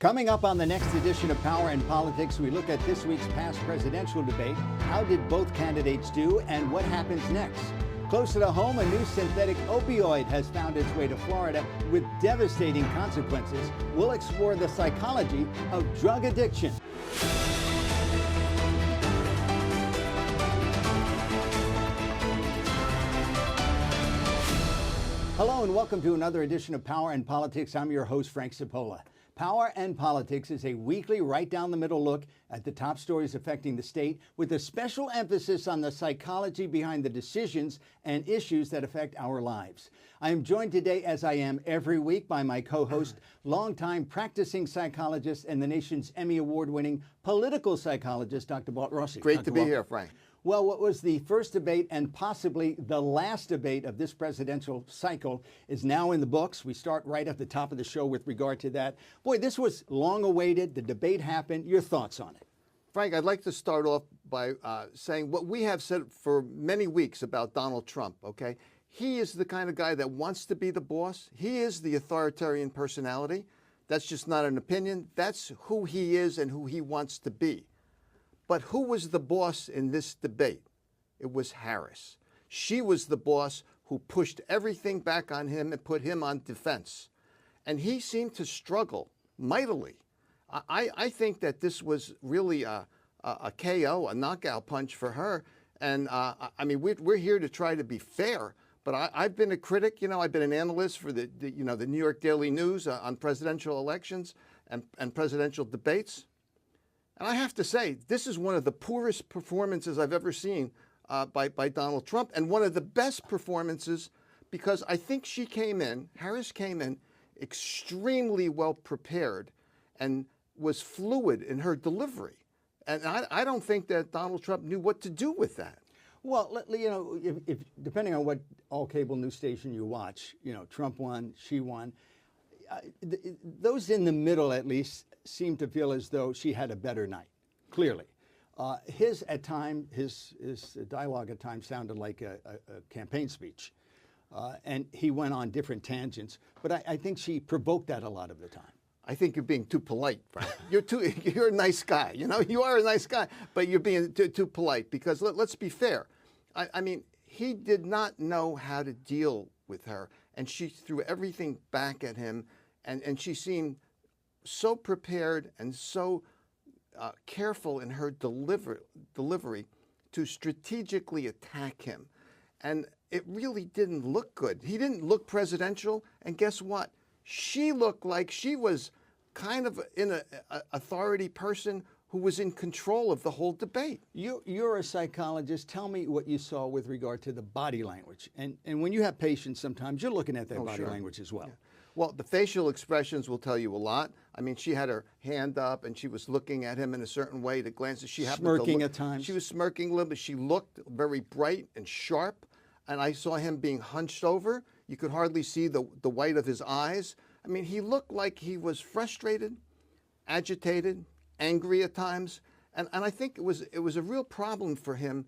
Coming up on the next edition of Power and Politics, we look at this week's past presidential debate. How did both candidates do, and what happens next? Closer to home, a new synthetic opioid has found its way to Florida with devastating consequences. We'll explore the psychology of drug addiction. Hello and welcome to another edition of Power and Politics. I'm your host, Frank Cipolla. Power and Politics is a weekly right-down-the-middle look at the top stories affecting the state with a special emphasis on the psychology behind the decisions and issues that affect our lives. I am joined today, as I am every week, by my co-host, longtime practicing psychologist and the nation's Emmy Award-winning political psychologist, Dr. Walt Rossi. Great to be here, Frank. Well, what was the first debate and possibly the last debate of this presidential cycle is now in the books. We start right at the top of the show with regard to that. Boy, this was long awaited. The debate happened. Your thoughts on it? Frank, I'd like to start off by saying what we have said for many weeks about Donald Trump, okay? He is the kind of guy that wants to be the boss. He is the authoritarian personality. That's just not an opinion. That's who he is and who he wants to be. But who was the boss in this debate? It was Harris. She was the boss who pushed everything back on him and put him on defense. And he seemed to struggle mightily. I think that this was really a KO, a knockout punch for her. And I mean, we're here to try to be fair. But I've been a critic. You know, I've been an analyst for the New York Daily News on presidential elections and presidential debates. And I have to say, this is one of the poorest performances I've ever seen by Donald Trump, and one of the best performances because I think Harris came in extremely well prepared and was fluid in her delivery. And I don't think that Donald Trump knew what to do with that. Well, you know, if depending on what all cable news station you watch, you know, Trump won, she won. Those in the middle, at least, seemed to feel as though she had a better night, clearly. His dialogue at times sounded like a campaign speech, and he went on different tangents, but I think she provoked that a lot of the time. I think you're being too polite, Frank. You're a nice guy, you know, you are a nice guy, but you're being too polite because let's be fair. I mean, he did not know how to deal with her, and she threw everything back at him, and she seemed so prepared and so careful in her delivery to strategically attack him. And it really didn't look good. He didn't look presidential. And guess what? She looked like she was kind of an authority person who was in control of the whole debate. You're a psychologist. Tell me what you saw with regard to the body language. And when you have patients, sometimes you're looking at their body language as well. Yeah. Well, the facial expressions will tell you a lot. I mean, she had her hand up and she was looking at him in a certain way. The glances she happened to look, smirking at times. She was smirking a little bit. She looked very bright and sharp. And I saw him being hunched over. You could hardly see the white of his eyes. I mean, he looked like he was frustrated, agitated, angry at times. And I think it was a real problem for him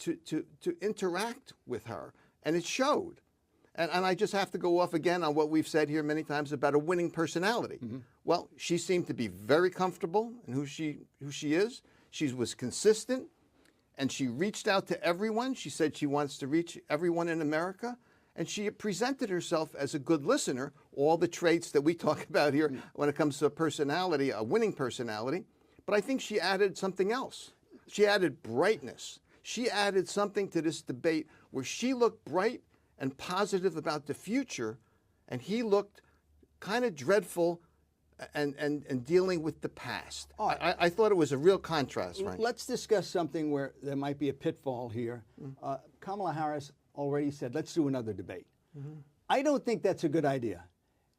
to interact with her. And it showed. And I just have to go off again on what we've said here many times about a winning personality. Mm-hmm. Well, she seemed to be very comfortable in who she is. She was consistent, and she reached out to everyone. She said she wants to reach everyone in America, and she presented herself as a good listener, all the traits that we talk about here when it comes to a personality, a winning personality. But I think she added something else. She added brightness. She added something to this debate where she looked bright and positive about the future, and he looked kind of dreadful and dealing with the past. I thought it was a real contrast, Frank. Let's discuss something where there might be a pitfall here. Kamala Harris already said, let's do another debate. Mm-hmm. I don't think that's a good idea.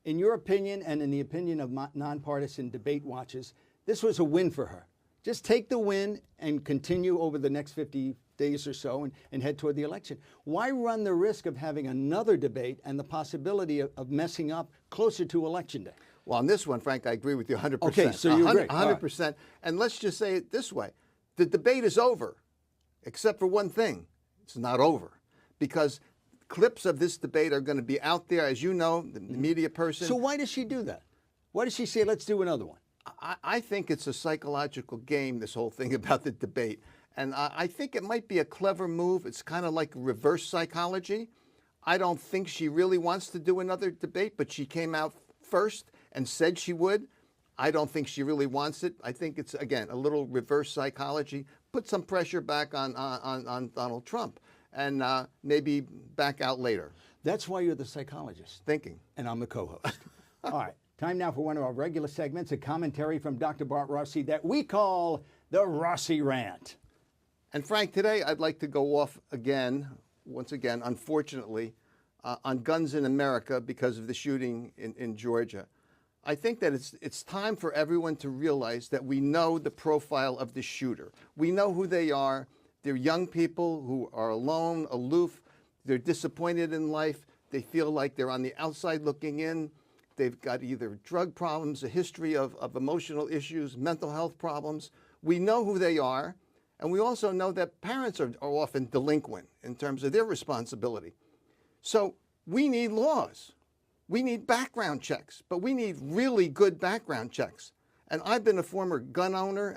In your opinion, and in the opinion of nonpartisan debate watchers, this was a win for her. Just take the win and continue over the next 50 days or so and head toward the election. Why run the risk of having another debate and the possibility of messing up closer to Election Day? Well, on this one, Frank, I agree with you 100%. Okay, so you agree. 100%. Right. And let's just say it this way. The debate is over, except for one thing. It's not over. Because clips of this debate are going to be out there, as you know, the media person. So why does she do that? Why does she say, let's do another one? I think it's a psychological game, this whole thing about the debate. And I think it might be a clever move. It's kind of like reverse psychology. I don't think she really wants to do another debate, but she came out first and said she would. I don't think she really wants it. I think it's, again, a little reverse psychology. Put some pressure back on Donald Trump and maybe back out later. That's why you're the psychologist. Thinking. And I'm the co-host. All right. Time now for one of our regular segments, a commentary from Dr. Bart Rossi that we call the Rossi Rant. And Frank, today I'd like to go off again, once again, unfortunately, on guns in America because of the shooting in Georgia. I think that it's time for everyone to realize that we know the profile of the shooter. We know who they are. They're young people who are alone, aloof. They're disappointed in life. They feel like they're on the outside looking in. They've got either drug problems, a history of emotional issues, mental health problems. We know who they are. And we also know that parents are often delinquent in terms of their responsibility. So we need laws. We need background checks, but we need really good background checks. And I've been a former gun owner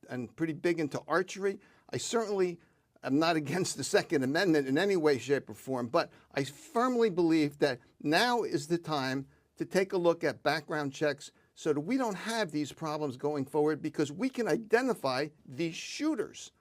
and pretty big into archery. I certainly am not against the Second Amendment in any way, shape, or form, but I firmly believe that now is the time to take a look at background checks so that we don't have these problems going forward, because we can identify these shooters.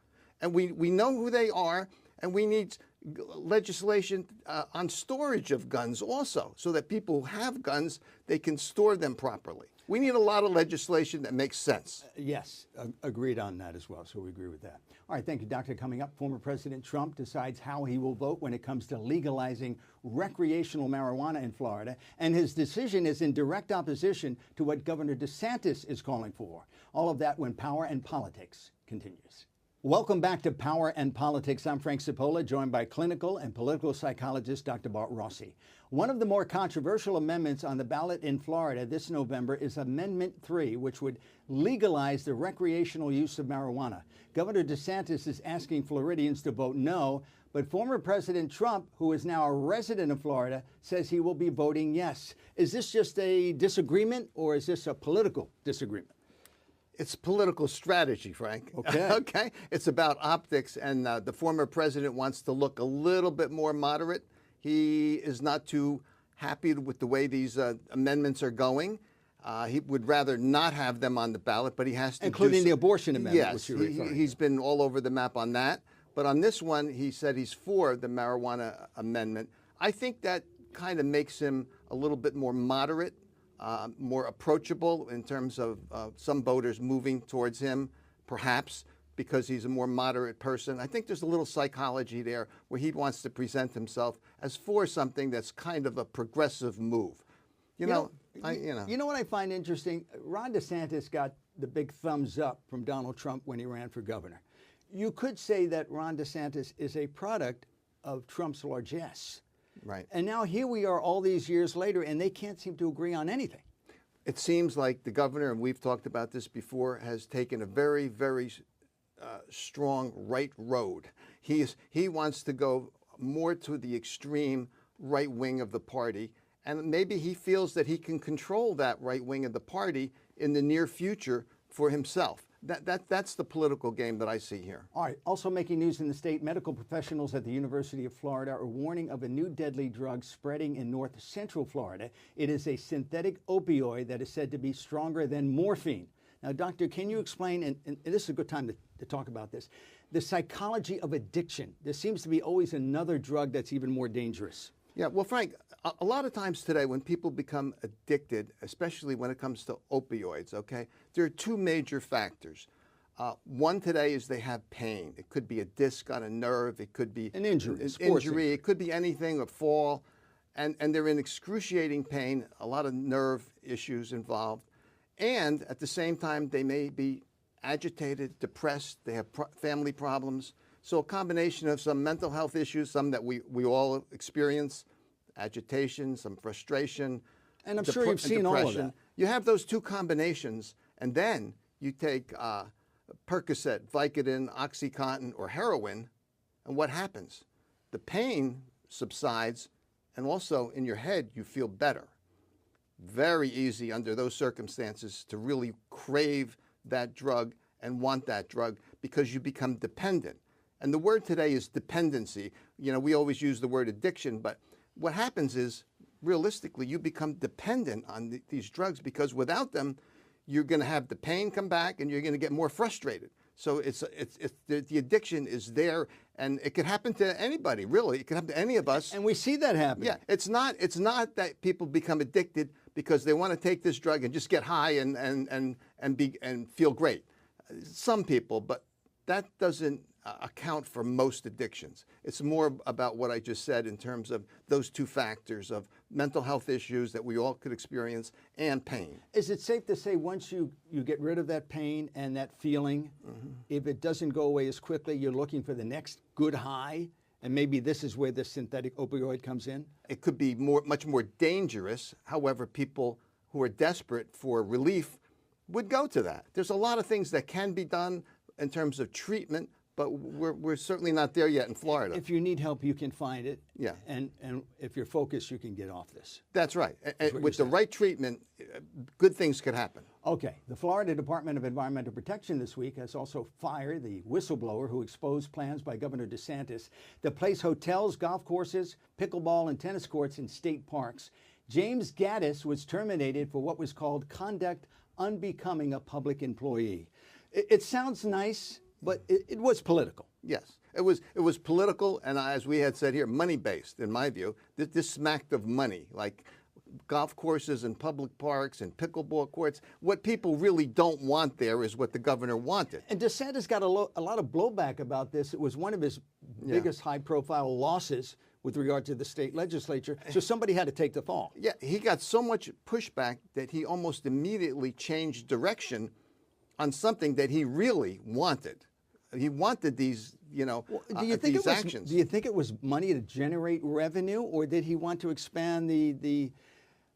And we know who they are, and we need legislation on storage of guns also, so that people who have guns, they can store them properly. We need a lot of legislation that makes sense. Yes, agreed on that as well, so we agree with that. All right, thank you, Doctor. Coming up, former President Trump decides how he will vote when it comes to legalizing recreational marijuana in Florida, and his decision is in direct opposition to what Governor DeSantis is calling for. All of that when Power and Politics continues. Welcome back to Power and Politics. I'm Frank Cipolla, joined by clinical and political psychologist Dr. Bart Rossi. One of the more controversial amendments on the ballot in Florida this November is Amendment 3, which would legalize the recreational use of marijuana. Governor DeSantis is asking Floridians to vote no, but former President Trump, who is now a resident of Florida, says he will be voting yes. Is this just a disagreement, or is this a political disagreement? It's political strategy, Frank. Okay. Okay. It's about optics, and the former president wants to look a little bit more moderate. He is not too happy with the way these amendments are going. He would rather not have them on the ballot, but he has to including the abortion amendment. Yes, he's been all over the map on that. But on this one, he said he's for the marijuana amendment. I think that kind of makes him a little bit more moderate. More approachable in terms of some voters moving towards him, perhaps because he's a more moderate person. I think there's a little psychology there where he wants to present himself as for something that's kind of a progressive move. You know what I find interesting? Ron DeSantis got the big thumbs up from Donald Trump when he ran for governor. You could say that Ron DeSantis is a product of Trump's largesse. Right. And now here we are all these years later, and they can't seem to agree on anything. It seems like the governor, and we've talked about this before, has taken a very, very strong right road. He wants to go more to the extreme right wing of the party, and maybe he feels that he can control that right wing of the party in the near future for himself. That's the political game that I see here. All right. Also making news in the state, medical professionals at the University of Florida are warning of a new deadly drug spreading in north central Florida. It is a synthetic opioid that is said to be stronger than morphine. Now, doctor, can you explain, and this is a good time to talk about this, the psychology of addiction? There seems to be always another drug that's even more dangerous. Yeah, well, Frank, a lot of times today when people become addicted, especially when it comes to opioids, okay, there are two major factors. One today is they have pain. It could be a disc on a nerve. It could be an injury, It could be anything, a fall, and they're in excruciating pain, a lot of nerve issues involved. And at the same time, they may be agitated, depressed, they have family problems. So a combination of some mental health issues, some that we all experience, agitation, some frustration. And I'm sure you've seen all of that. You have those two combinations, and then you take Percocet, Vicodin, OxyContin, or heroin, and what happens? The pain subsides, and also in your head, you feel better. very easy under those circumstances to really crave that drug and want that drug because you become dependent. And the word today is dependency. You know, we always use the word addiction, but what happens is, realistically, you become dependent on these drugs because without them, you're going to have the pain come back and you're going to get more frustrated. So the addiction is there, and it could happen to anybody, really. It could happen to any of us. And we see that happen. Yeah, it's not that people become addicted because they want to take this drug and just get high and feel great. Some people, but that doesn't account for most addictions. It's more about what I just said in terms of those two factors of mental health issues that we all could experience and pain. Is it safe to say once you get rid of that pain and that feeling, if it doesn't go away as quickly, you're looking for the next good high? And maybe this is where the synthetic opioid comes in? It could be much more dangerous. However, people who are desperate for relief would go to that. There's a lot of things that can be done in terms of treatment, but we're certainly not there yet in Florida. If you need help, you can find it. Yeah. And if you're focused, you can get off this. That's right. And with the right treatment, good things could happen. Okay. The Florida Department of Environmental Protection this week has also fired the whistleblower who exposed plans by Governor DeSantis to place hotels, golf courses, pickleball, and tennis courts in state parks. James Gaddis was terminated for what was called conduct unbecoming a public employee. It sounds nice, but it was political. Yes, it was political, and as we had said here, money-based, in my view. This smacked of money, like golf courses and public parks and pickleball courts. What people really don't want there is what the governor wanted. And DeSantis got a lot of blowback about this. It was one of his biggest high-profile losses with regard to the state legislature, so somebody had to take the fall. Yeah, he got so much pushback that he almost immediately changed direction on something that he really wanted. He wanted these, these actions. Do you think it was money to generate revenue, or did he want to expand the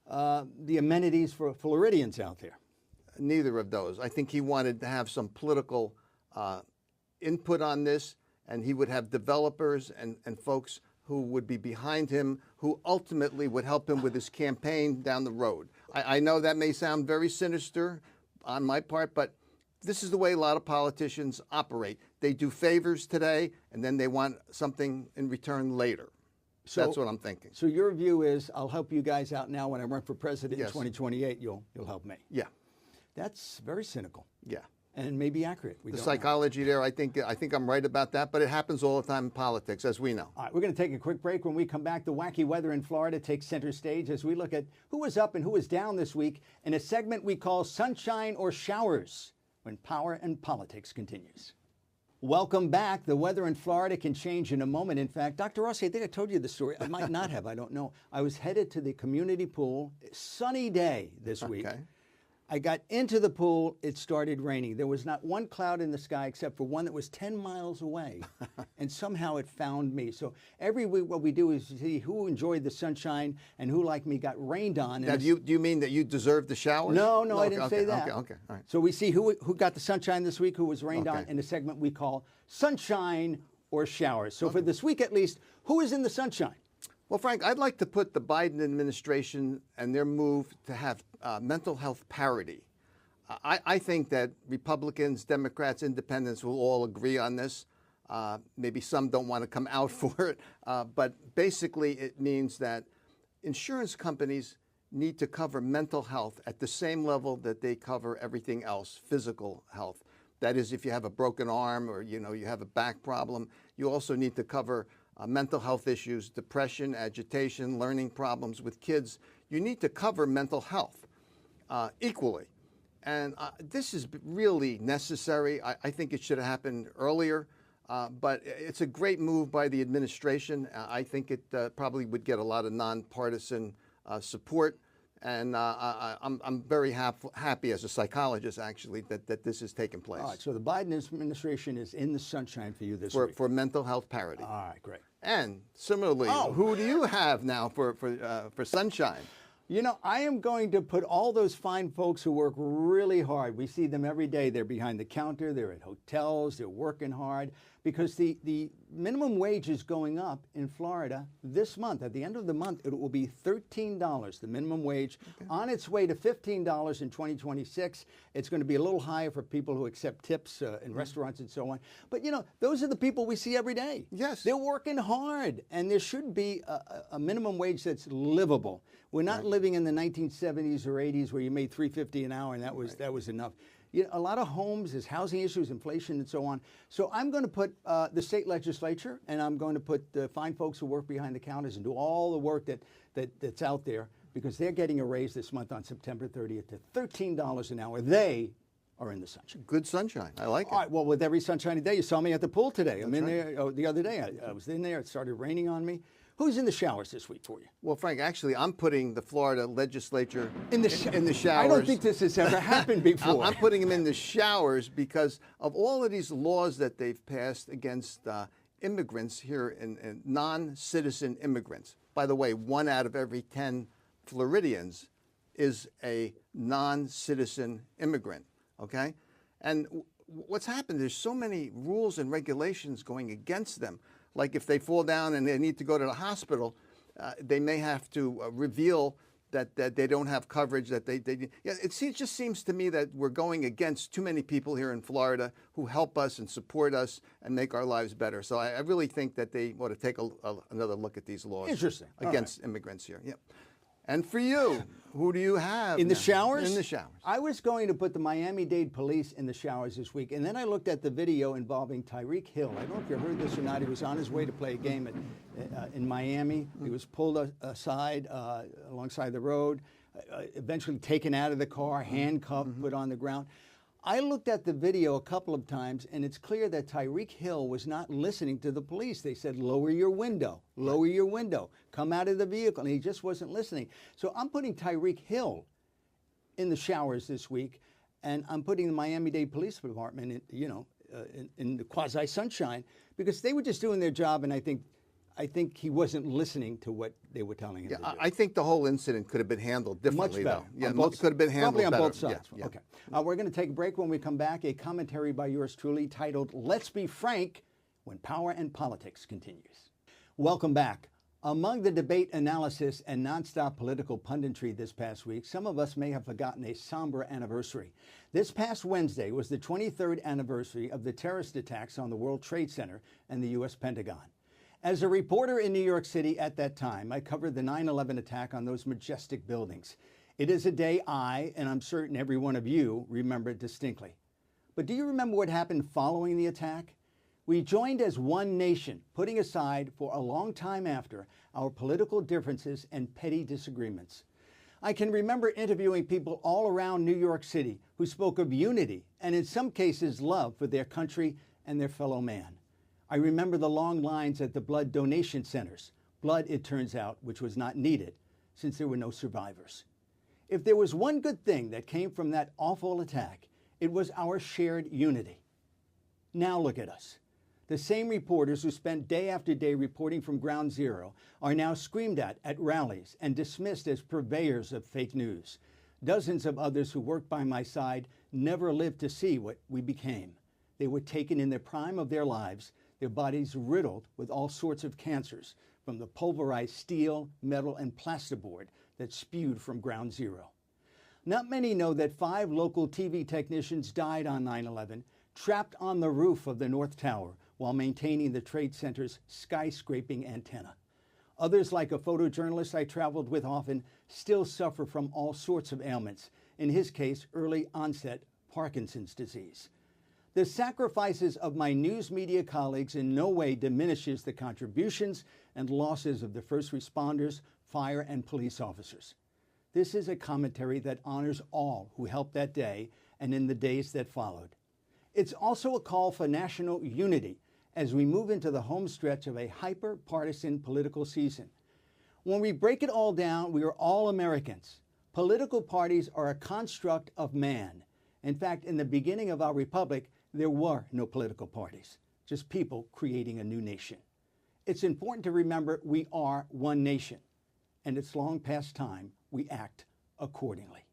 amenities for Floridians out there? Neither of those. I think he wanted to have some political input on this, and he would have developers and folks who would be behind him, who ultimately would help him with his campaign down the road. I know that may sound very sinister on my part, but this is the way a lot of politicians operate. They do favors today, and then they want something in return later. So that's what I'm thinking. So your view is, I'll help you guys out now. When I run for president Yes. in 2028, you'll help me. Yeah. That's very cynical. Yeah. And maybe accurate. The psychology there, I think I'm right about that, but it happens all the time in politics, as we know. All right, we're going to take a quick break. When we come back, the wacky weather in Florida takes center stage as we look at who was up and who was down this week in a segment we call Sunshine or Showers, when power and politics continues. Welcome back. The weather in Florida can change in a moment. In fact, Dr. Rossi, I think I told you the story. I might not have. I don't know. I was headed to the community pool. Sunny day this week. Okay. I got into the pool. It started raining. There was not one cloud in the sky except for one that was 10 miles away. And somehow it found me. So every week what we do is see who enjoyed the sunshine and who, like me, got rained on. Now, do you mean that you deserved the showers? No, I didn't say that. Okay, all right. So we see who got the sunshine this week, who was rained on, Okay. in a segment we call Sunshine or Showers. So for this week at least, who is in the sunshine? Well, Frank, I'd like to put the Biden administration and their move to have mental health parity. I think that Republicans, Democrats, Independents will all agree on this. Maybe some don't want to come out for it, but basically it means that insurance companies need to cover mental health at the same level that they cover everything else, physical health. That is, if you have a broken arm or you have a back problem, you also need to cover mental health issues, depression, agitation, learning problems with kids. You need to cover mental health equally. And this is really necessary. I think it should have happened earlier, but it's a great move by the administration. I think it probably would get a lot of nonpartisan support. And I'm very happy as a psychologist, actually, that this has taken place. All right, so the Biden administration is in the sunshine for you this week. For mental health parity. All right, great. And similarly, who do you have now for sunshine? You know, I am going to put all those fine folks who work really hard. We see them every day. They're behind the counter, they're at hotels, they're working hard, because the minimum wage is going up in Florida this month. At the end of the month, it will be $13, the minimum wage, on its way to $15 in 2026. It's going to be a little higher for people who accept tips in restaurants and so on. But, you know, those are the people we see every day. Yes. They're working hard, and there should be a minimum wage that's livable. We're not living in the 1970s or 80s where you made $3.50 an hour and that was enough. You know, a lot of homes, there's housing issues, inflation, and so on. So I'm going to put the state legislature, and I'm going to put the fine folks who work behind the counters and do all the work that's out there, because they're getting a raise this month on September 30th to $13 an hour. They are in the sunshine. Good sunshine. I like it. All right, well, with every sunshiny day, you saw me at the pool today. I'm in there the other day. I was in there. It started raining on me. Who's in the showers this week for you? Well, Frank, actually, I'm putting the Florida legislature in the showers. I don't think this has ever happened before. I'm putting them in the showers because of all of these laws that they've passed against immigrants here, and non-citizen immigrants. By the way, 1 out of every 10 Floridians is a non-citizen immigrant, okay? And what's happened, there's so many rules and regulations going against them. Like if they fall down and they need to go to the hospital, they may have to reveal that they don't have coverage. It just seems to me that we're going against too many people here in Florida who help us and support us and make our lives better. So I really think that they ought to take another look at these laws. Interesting. Against immigrants here. Yep. And for you, who do you have in the now? showers? In the showers. I was going to put the Miami-Dade police in the showers this week, and then I looked at the video involving Tyreek Hill. I don't know if you heard this or not. He was on his way to play a game in Miami. He was pulled aside alongside the road, eventually taken out of the car, handcuffed, put on the ground. I looked at the video a couple of times, and it's clear that Tyreek Hill was not listening to the police. They said, lower your window, come out of the vehicle, and he just wasn't listening. So I'm putting Tyreek Hill in the showers this week, and I'm putting the Miami-Dade Police Department in the quasi-sunshine, because they were just doing their job, and I think he wasn't listening to what they were telling him to do. I think the whole incident could have been handled differently. Much better. Though. Yeah, could have been handled probably on better. both sides. Yeah. Okay. We're going to take a break. When we come back, a commentary by yours truly titled, Let's Be Frank, When Power and Politics Continues. Welcome back. Among the debate analysis and nonstop political punditry this past week, some of us may have forgotten a somber anniversary. This past Wednesday was the 23rd anniversary of the terrorist attacks on the World Trade Center and the U.S. Pentagon. As a reporter in New York City at that time, I covered the 9/11 attack on those majestic buildings. It is a day I, and I'm certain every one of you, remember distinctly. But do you remember what happened following the attack? We joined as one nation, putting aside for a long time after our political differences and petty disagreements. I can remember interviewing people all around New York City who spoke of unity and in some cases love for their country and their fellow man. I remember the long lines at the blood donation centers, blood, it turns out, which was not needed since there were no survivors. If there was one good thing that came from that awful attack, it was our shared unity. Now look at us. The same reporters who spent day after day reporting from ground zero are now screamed at rallies and dismissed as purveyors of fake news. Dozens of others who worked by my side never lived to see what we became. They were taken in the prime of their lives, their bodies riddled with all sorts of cancers from the pulverized steel, metal, and plasterboard that spewed from ground zero. Not many know that 5 local TV technicians died on 9/11, trapped on the roof of the North Tower while maintaining the Trade Center's skyscraping antenna. Others, like a photojournalist I traveled with often, still suffer from all sorts of ailments, in his case, early onset Parkinson's disease. The sacrifices of my news media colleagues in no way diminishes the contributions and losses of the first responders, fire, and police officers. This is a commentary that honors all who helped that day and in the days that followed. It's also a call for national unity as we move into the home stretch of a hyper-partisan political season. When we break it all down, we are all Americans. Political parties are a construct of man. In fact, in the beginning of our republic, there were no political parties, just people creating a new nation. It's important to remember we are one nation, and it's long past time we act accordingly.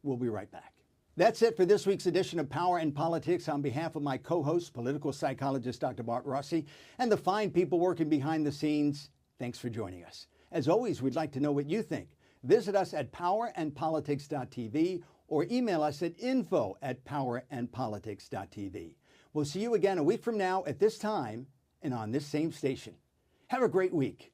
We'll be right back. That's it for this week's edition of Power and Politics. On behalf of my co-host, political psychologist Dr. Bart Rossi, and the fine people working behind the scenes, thanks for joining us. As always, we'd like to know what you think. Visit us at powerandpolitics.tv or email us at info@powerandpolitics.tv. We'll see you again a week from now at this time and on this same station. Have a great week.